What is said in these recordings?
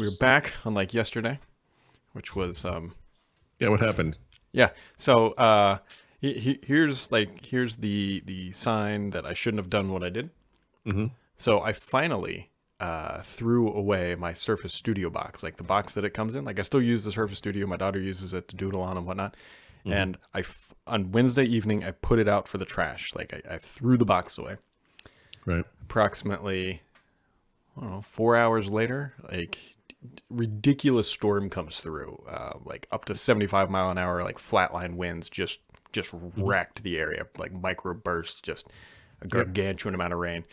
we were back unlike yesterday, which was Yeah, what happened? yeah. So here's the sign that I shouldn't have done what I did. Mm-hmm. So I finally threw away my Surface Studio box, like the box that it comes in. Like I still use the Surface Studio. My daughter uses it to doodle on and whatnot. Mm-hmm. And on Wednesday evening, I put it out for the trash. Like I threw the box away. Right. Approximately, I don't know, 4 hours later, like ridiculous storm comes through, like up to 75 mile an hour, like flatline winds just Mm-hmm. wrecked the area, like micro bursts, just a Yep. gargantuan amount of rain.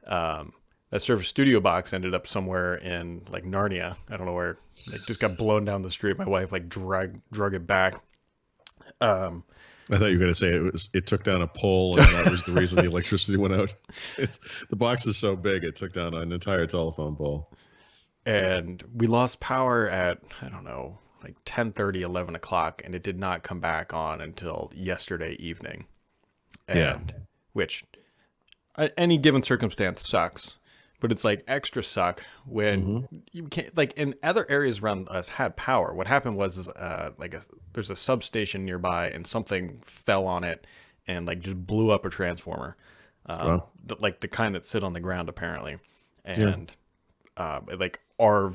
That Surface Studio box ended up somewhere in like Narnia. I don't know where. It just got blown down the street. My wife like drug it back. Um, I thought you were going to say it took down a pole and that was the reason the electricity went out. It's the box is so big it took down an entire telephone pole. and we lost power at, I don't know, like 10:30, 11 o'clock, and it did not come back on until yesterday evening. And Yeah. which any given circumstance sucks, but it's like extra suck Mm-hmm. when you can't, like in other areas around us had power. What happened was there's a substation nearby and something fell on it and like just blew up a transformer, Wow. like the kind that sit on the ground apparently. Yeah. And like our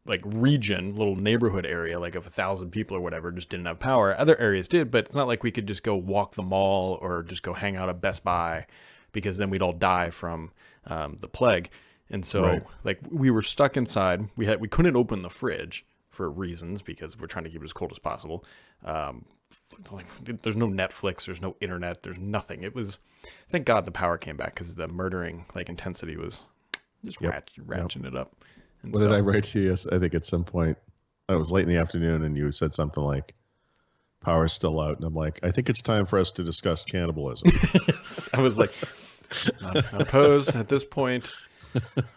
like region, little neighborhood area, like of 1,000 people or whatever, just didn't have power. Other areas did, but it's not like we could just go walk the mall or just go hang out at Best Buy, because then we'd all die from the plague. And so Right. like we were stuck inside. We couldn't open the fridge for reasons because we're trying to keep it as cold as possible. Like there's no Netflix, there's no internet, there's nothing. It was, thank God the power came back because the murdering like intensity was just Yep. ratcheting it up. And What did I write to you? I think at some point, it was late in the afternoon, and you said something like, "Power's still out," and I'm like, "I think it's time for us to discuss cannibalism." I was like, not opposed at this point,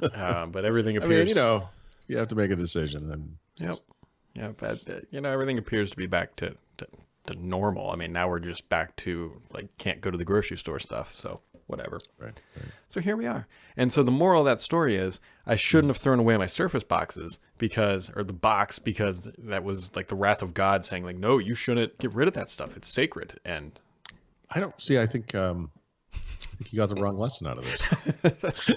but everything I appears. mean, you have to make a decision, and Yep. Yeah, but everything appears to be back to normal. I mean, now we're just back to like can't go to the grocery store stuff. So whatever. right. So here we are. And so the moral of that story is I shouldn't have thrown away my Surface boxes because that was like the wrath of God saying like, no, you shouldn't get rid of that stuff. It's sacred. And I don't see. I think you got the wrong lesson out of this.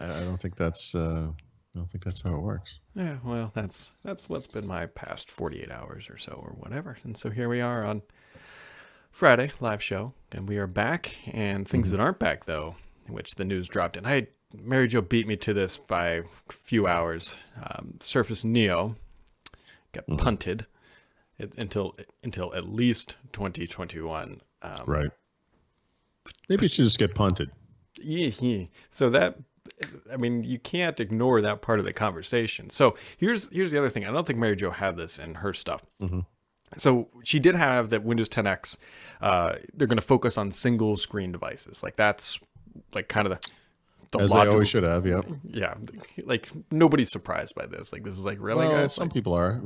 I don't think that's. I don't think that's how it works. yeah, well, that's what's been my past 48 hours or so or whatever. And so here we are on Friday live show, and we are back. And things that aren't back though, which the news dropped, and Mary Jo beat me to this by a few hours. Surface Neo got punted until at least 2021. Right. Maybe it should just get punted. Yeah. So that, I mean, you can't ignore that part of the conversation. So here's the other thing. I don't think Mary Jo had this in her stuff. Mm-hmm. So she did have that Windows 10X. They're going to focus on single screen devices. Like that's like kind of the As they logical, always should have. Yep. yeah. Like nobody's surprised by this. Like this is like really Well, guys. some Like, people are,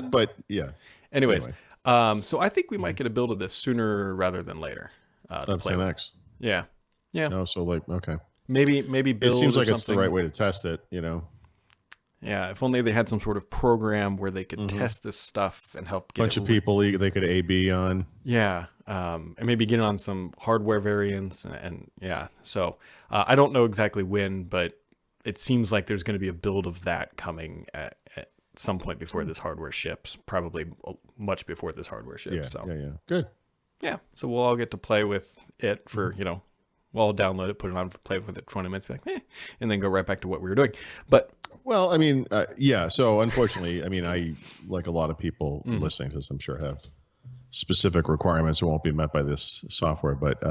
but yeah. anyways, Anyway. so I think we might get a build of this sooner rather than later. To Of play with. 10x. Yeah. No, so like okay. Maybe It build seems or like it's the something. right way to test it. Yeah, if only they had some sort of program where they could test this stuff and help get Bunch it of people they could A/B on. Yeah, and maybe get on some hardware variants, and yeah. So I don't know exactly when, but it seems like there's going to be a build of that coming at some point before this hardware ships. Probably much before this hardware ships. Yeah. So Yeah. Good. yeah, so we'll all get to play with it for we'll all download it, put it on, play with it 20 minutes, be like, and then go right back to what we were doing. But Well, I mean, yeah. So unfortunately, I mean, I like a lot of people listening to this, I'm sure have specific requirements that won't be met by this software. But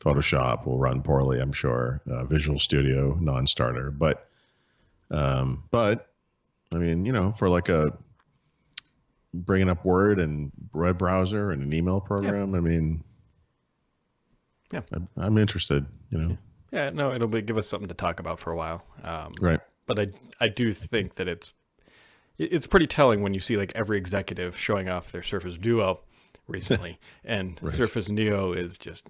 Photoshop will run poorly, I'm sure. Visual Studio non-starter, but I mean, for like a bringing up Word and web browser and an email program, I mean, Yeah. I'm interested. yeah, no, it'll give us something to talk about for a while. Right. But I do think that it's pretty telling when you see like every executive showing off their Surface Duo recently, and Right. Surface Neo is just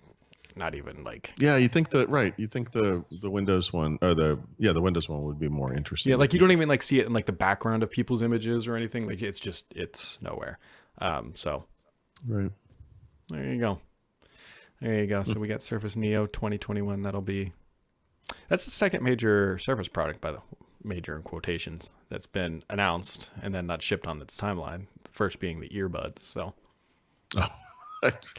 not even like. Yeah, you think you think the Windows one or the Windows one would be more interesting. Yeah, like you don't even like see it in like the background of people's images or anything. Like it's nowhere. So Right. there you go. There you go. So we got Surface Neo 2021. That's the second major Surface product, by the major in quotations, that's been announced and then not shipped on its timeline. The first being the earbuds. So Oh.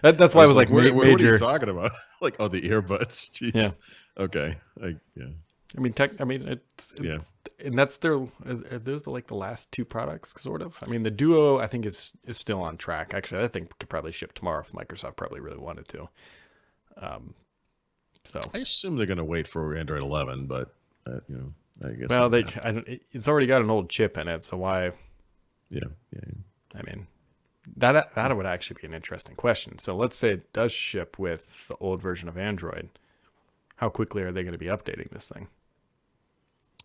that's why I was like, what are you major. talking about? Like, oh, the earbuds. Jeez. Yeah. Okay. Yeah. I mean, Yeah. and that's are those the last two products, sort of. I mean, the Duo I think is still on track. Actually, I think could probably ship tomorrow if Microsoft probably really wanted to. So I assume they're going to wait for Android 11, but I guess. well, it's already got an old chip in it, so why? Yeah. I mean, that would actually be an interesting question. So let's say it does ship with the old version of Android. How quickly are they going to be updating this thing?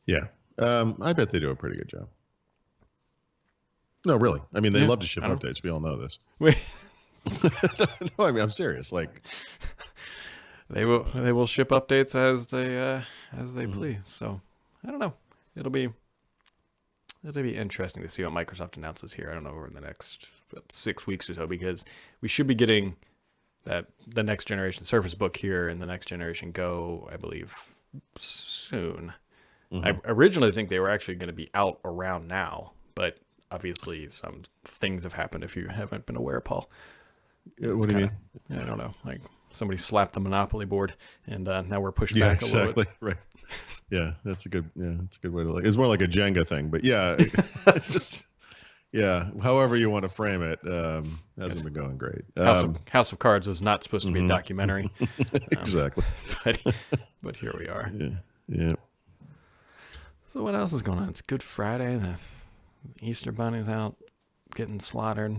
Yeah. I bet they do a pretty good job. No, really. I mean, they love to ship updates. We all know this. No, I mean, I'm serious. Like, they will ship updates as they please. So I don't know. It'll be interesting to see what Microsoft announces here. I don't know, over the next 6 weeks or so, because we should be getting the next generation Surface Book here and the next generation Go, I believe, soon. I originally think they were actually going to be out around now, but obviously some things have happened. If you haven't been aware, Paul. what do you mean? I don't know. Like somebody slapped the Monopoly board, and now we're pushed Yeah, back a little bit. exactly. Right. Yeah, that's a good way to look. It's more like a Jenga thing, but yeah, yeah. However you want to frame it, hasn't been going great. House of Cards was not supposed to be a documentary. Exactly. But here we are. Yeah. So what else is going on? It's Good Friday. The Easter Bunny's out getting slaughtered.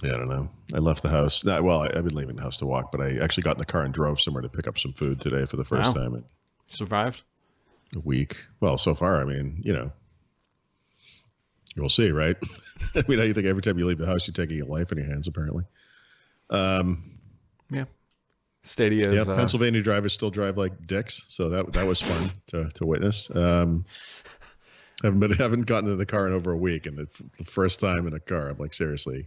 Yeah, I don't know. I left the house. I've been leaving the house to walk, but I actually got in the car and drove somewhere to pick up some food today for the first time in Survived? a week. Well, so far, I mean, we'll see, right? I mean, you think every time you leave the house, you're taking your life in your hands, apparently. Yeah. Stadia's... Yeah, Pennsylvania drivers still drive like dicks, so that was fun to witness. Haven't gotten in the car in over a week, and the first time in a car, I'm like, seriously,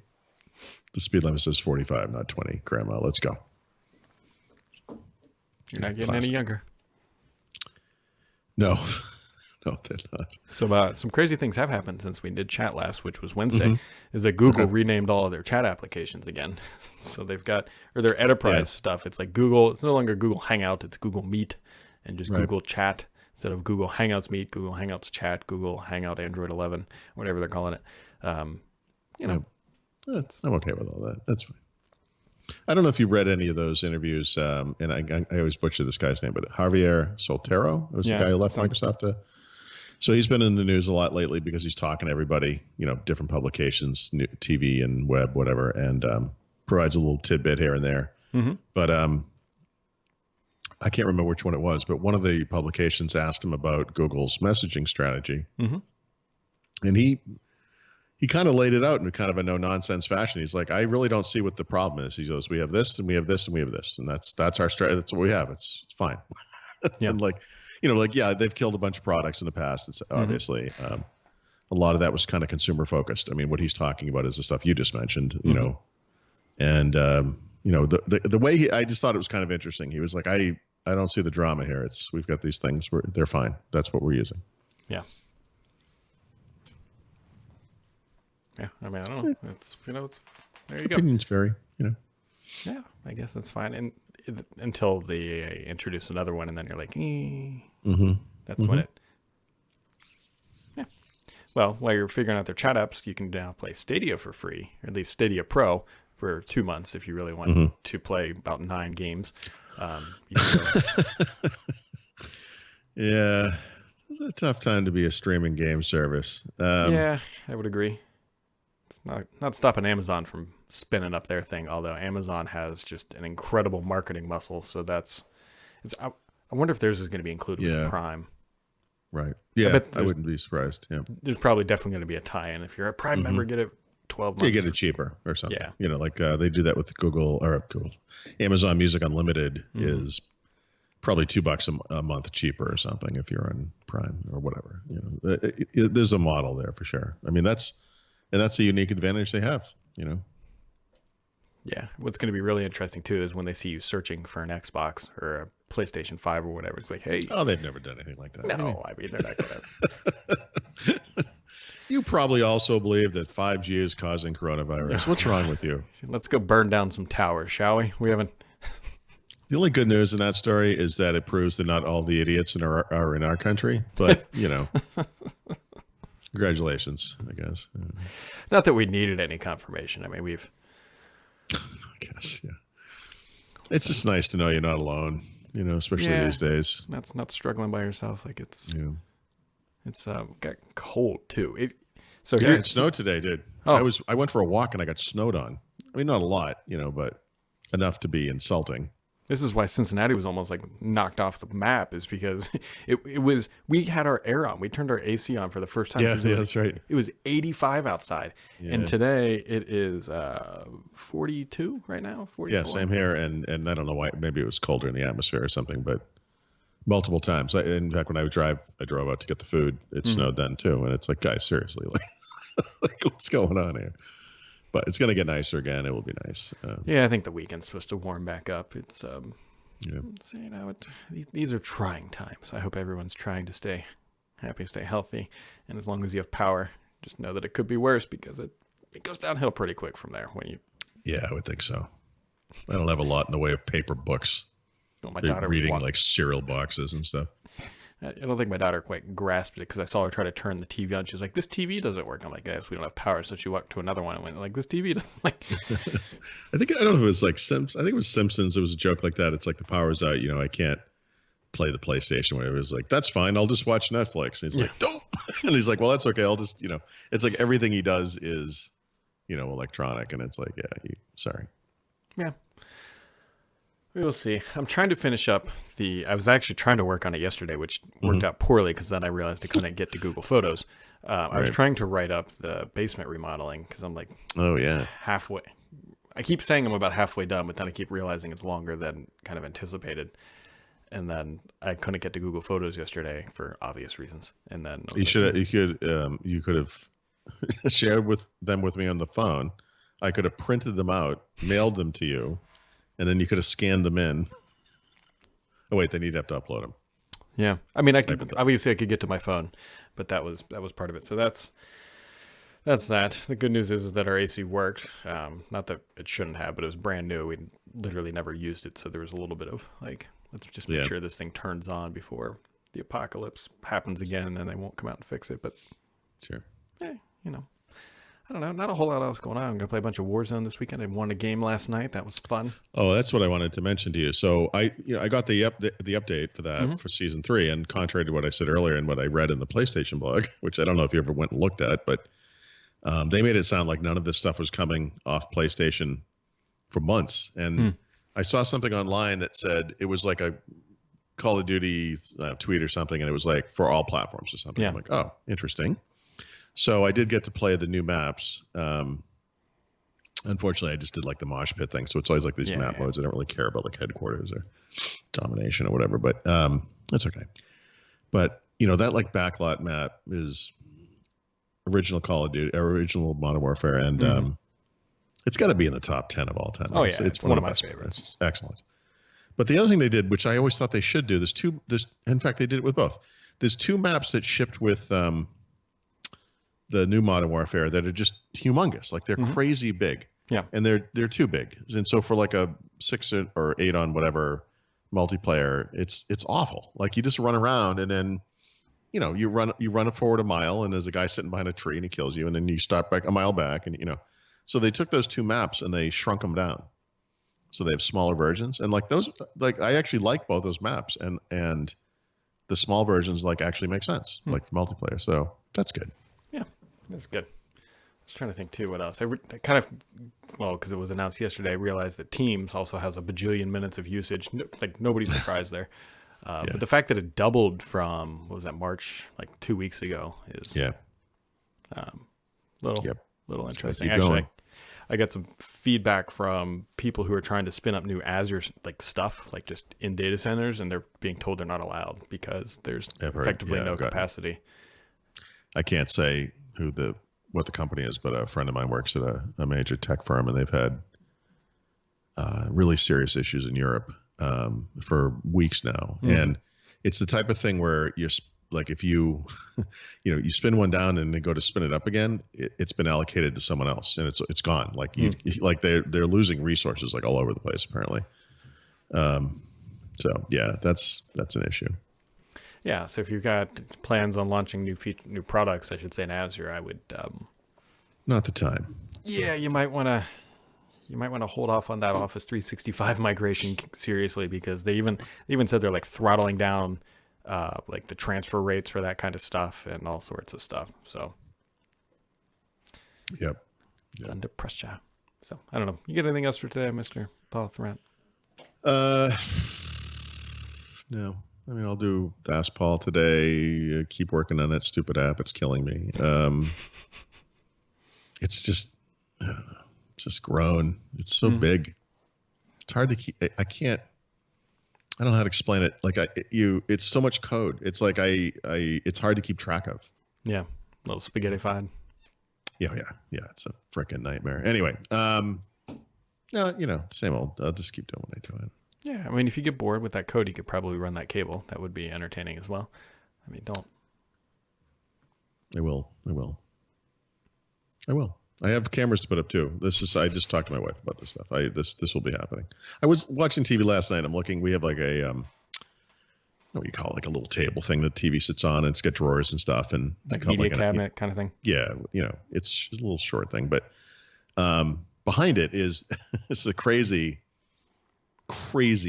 the speed limit says 45, not 20. Grandma, let's go. You're not getting any younger. No, no, they're not. So some crazy things have happened since we did chat last, which was Wednesday, is that Google renamed all of their chat applications again. So they've got, or their enterprise stuff. It's like Google, it's no longer Google Hangout, it's Google Meet and just Google Chat instead of Google Hangouts Meet, Google Hangouts Chat, Google Hangout Android 11, whatever they're calling it. I'm okay with all that. That's fine. I don't know if you read any of those interviews, and I always butcher this guy's name, but Javier Soltero was the guy who left Microsoft. So he's been in the news a lot lately because he's talking to everybody, different publications, TV and web, whatever, and provides a little tidbit here and there. But I can't remember which one it was, but one of the publications asked him about Google's messaging strategy, and he kind of laid it out in kind of a no-nonsense fashion. He's like, I really don't see what the problem is. He goes, we have this, and we have this, and we have this, and that's our strategy. That's what we have. It's fine. And they've killed a bunch of products in the past. It's obviously a lot of that was kind of consumer focused. I mean, what he's talking about is the stuff you just mentioned, and the way I just thought it was kind of interesting. He was like, I don't see the drama here. We've got these things. They're fine. That's what we're using. Yeah. Yeah, I mean, I don't know. It's there you go. Opinions vary, Yeah, I guess that's fine. And until they introduce another one, and then you're like, that's when it. Yeah. Well, while you're figuring out their chat apps, you can now play Stadia for free, or at least Stadia Pro for 2 months if you really want to play about 9 games. Yeah, it's a tough time to be a streaming game service. Yeah, I would agree. It's not stopping Amazon from spinning up their thing, although Amazon has just an incredible marketing muscle. So I wonder if theirs is going to be included with Prime. Right. Yeah, I wouldn't be surprised. Yeah. There's probably definitely going to be a tie-in. If you're a Prime member, get it 12 So you months. get it cheaper or something. Yeah. You know, like they do that with Google, Amazon Music Unlimited is probably $2 a month cheaper or something if you're on Prime or whatever. You know, there's a model there for sure. I mean, that's a unique advantage they have. You know. Yeah. What's going to be really interesting too is when they see you searching for an Xbox or a PlayStation 5 or whatever. It's like, hey, Oh, they've never done anything like that. no, I mean, they're not going to. You probably also believe that 5G is causing coronavirus. What's wrong with you? Let's go burn down some towers, shall we? We haven't. The only good news in that story is that it proves that not all the idiots are in our country. But, you know, congratulations, I guess. Not that we needed any confirmation. I mean, we've. I guess, yeah. It's just nice to know you're not alone, you know, especially these days. That's not struggling by yourself. Like Yeah. it's got cold too. Yeah, it snowed today, dude. Oh. I went for a walk and I got snowed on. I mean, not a lot, you know, but enough to be insulting. This is why Cincinnati was almost like knocked off the map, is because we had our air on. We turned our AC on for the first time. Yeah, that's right. It was 85 outside. Yeah. And today it is 42 right now. 44. Yeah, same here. And I don't know why. Maybe it was colder in the atmosphere or something, but multiple times. In fact, when I drove out to get the food. It snowed then too. And it's like, guys, seriously, like what's going on here? But it's going to get nicer again. It will be nice. Yeah, I think the weekend's supposed to warm back up. It's Yeah. so, you know, these are trying times. I hope everyone's trying to stay happy, stay healthy, and as long as you have power, just know that it could be worse, because it goes downhill pretty quick from there. When you Yeah, I would think so. I don't have a lot in the way of paper books. my daughter Reading like cereal boxes and stuff. I don't think my daughter quite grasped it, because I saw her try to turn the TV on. She's like, "This TV doesn't work." I'm like, "Yes, we don't have power." So she walked to another one and went like, "This TV doesn't like." I don't know if it was like Simpsons. I think it was Simpsons. It was a joke like that. It's like the power's out. You know, I can't play the PlayStation. Whatever. It was like, that's fine. I'll just watch Netflix. And he's like, don't. And he's like, well, that's okay. I'll just, you know, it's like everything he does is, you know, electronic. And it's like, yeah, sorry. Yeah. We will see. I'm trying to finish up I was actually trying to work on it yesterday, which worked out poorly, because then I realized I couldn't get to Google Photos. I was trying to write up the basement remodeling, because I'm like, oh yeah, halfway. I keep saying I'm about halfway done, but then I keep realizing it's longer than kind of anticipated. And then I couldn't get to Google Photos yesterday for obvious reasons. And then you could have shared them with me on the phone. I could have printed them out, mailed them to you, and then you could have scanned them in. Oh wait, then you'd have to upload them. Yeah, I mean, I could get to my phone, but that was part of it. So that's that. The good news is that our AC worked. Not that it shouldn't have, but it was brand new. We literally never used it, so there was a little bit of like, let's just make sure this thing turns on before the apocalypse happens again, and then they won't come out and fix it. But sure, you know, I don't know. Not a whole lot else going on. I'm gonna play a bunch of Warzone this weekend. I won a game last night. That was fun. Oh, that's what I wanted to mention to you. So I got the update for that for season 3, and contrary to what I said earlier and what I read in the PlayStation blog, which I don't know if you ever went and looked at, but they made it sound like none of this stuff was coming off PlayStation for months. And I saw something online that said it was like a Call of Duty tweet or something, and it was like for all platforms or something. Yeah. I'm like, oh, interesting. So I did get to play the new maps. Unfortunately, I just did like the mosh pit thing. So it's always like these map modes. I don't really care about like headquarters or domination or whatever, but that's okay. But you know, that like backlot map is original Call of Duty, original Modern Warfare, and it's got to be in the top 10 of all time. Oh yeah, it's one of my favorites. It's excellent. But the other thing they did, which I always thought they should do, in fact, they did it with both. There's 2 maps that shipped with the new Modern Warfare that are just humongous. Like they're crazy big. Yeah. And they're too big. And so for like a 6 or 8 on whatever multiplayer, it's awful. Like you just run around, and then you know, you run forward a mile, and there's a guy sitting behind a tree and he kills you, and then you stop back a mile back, and you know. So they took those 2 maps and they shrunk them down. So they have smaller versions, and like those, like I actually like both those maps, and the small versions like actually make sense, like for multiplayer. So that's good. Yeah, that's good. I was trying to think too what else. I kind of, well, because it was announced yesterday, I realized that Teams also has a bajillion minutes of usage. Like nobody's surprised there. But the fact that it doubled from, what was that, March, like 2 weeks ago is little little interesting. keep Actually, going. I got some feedback from people who are trying to spin up new Azure like stuff, like just in data centers, and they're being told they're not allowed because there's effectively no capacity. I can't say what the company is, but a friend of mine works at a major tech firm, and they've had really serious issues in Europe for weeks now. And it's the type of thing where you're like, if you, you spin one down and they go to spin it up again, it's been allocated to someone else and it's gone. Like like they're losing resources like all over the place apparently. So yeah, that's an issue. Yeah. So if you've got plans on launching new products, I should say in Azure, I would. Not the time. Yeah, you might want to hold off on that Office 365 migration seriously, because they even said they're like throttling down like the transfer rates for that kind of stuff and all sorts of stuff. So Yep. Under pressure. So I don't know. You get anything else for today, Mr. Paul Thurrott? No. I mean, I'll do Ask Paul today. Keep working on that stupid app. It's killing me. It's just, I don't know. It's just grown. It's so big. It's hard to keep. I can't. I don't know how to explain it. Like it's so much code. It's like it's hard to keep track of. Yeah, a little spaghettified. Yeah. It's a freaking nightmare. Anyway, no, same old. I'll just keep doing what I do. Yeah, I mean, if you get bored with that code, you could probably run that cable. That would be entertaining as well. I mean, don't. I will. I have cameras to put up too. I just talked to my wife about this stuff. This will be happening. I was watching TV last night. I'm looking. We have like what you call it, like a little table thing that TV sits on, and it's got drawers and stuff, and like media cabinet kind of thing. Yeah, it's a little short thing, but behind it is it's a crazy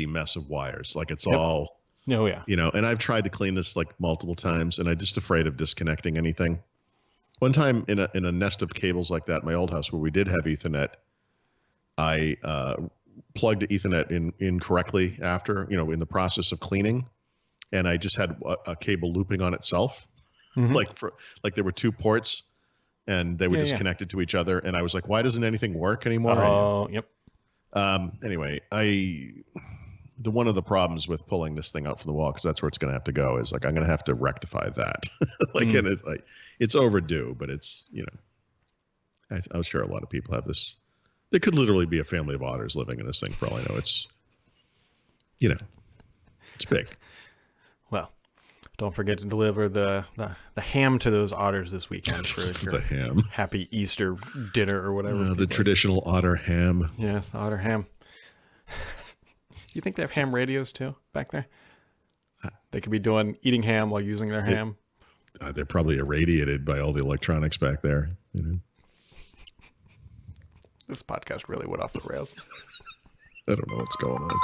mess of wires. Like it's all. Oh yeah. And I've tried to clean this like multiple times, and I'm just afraid of disconnecting anything. One time in a nest of cables like that in my old house where we did have Ethernet, I plugged Ethernet in incorrectly after, in the process of cleaning, and I just had a cable looping on itself, like there were two ports, and they were disconnected to each other, and I was like, why doesn't anything work anymore? Oh, yep. Anyway, one of the problems with pulling this thing out from the wall, because that's where it's going to have to go, is like I'm going to have to rectify that. And it's like it's overdue, but it's I'm sure a lot of people have this. There could literally be a family of otters living in this thing for all I know. It's it's big. Well, don't forget to deliver the ham to those otters this weekend for your ham. Happy Easter dinner or whatever. The traditional otter ham. Yes, the otter ham. You think they have ham radios too back there? They could be eating ham while using their ham. They're probably irradiated by all the electronics back there. This podcast really went off the rails. I don't know what's going on.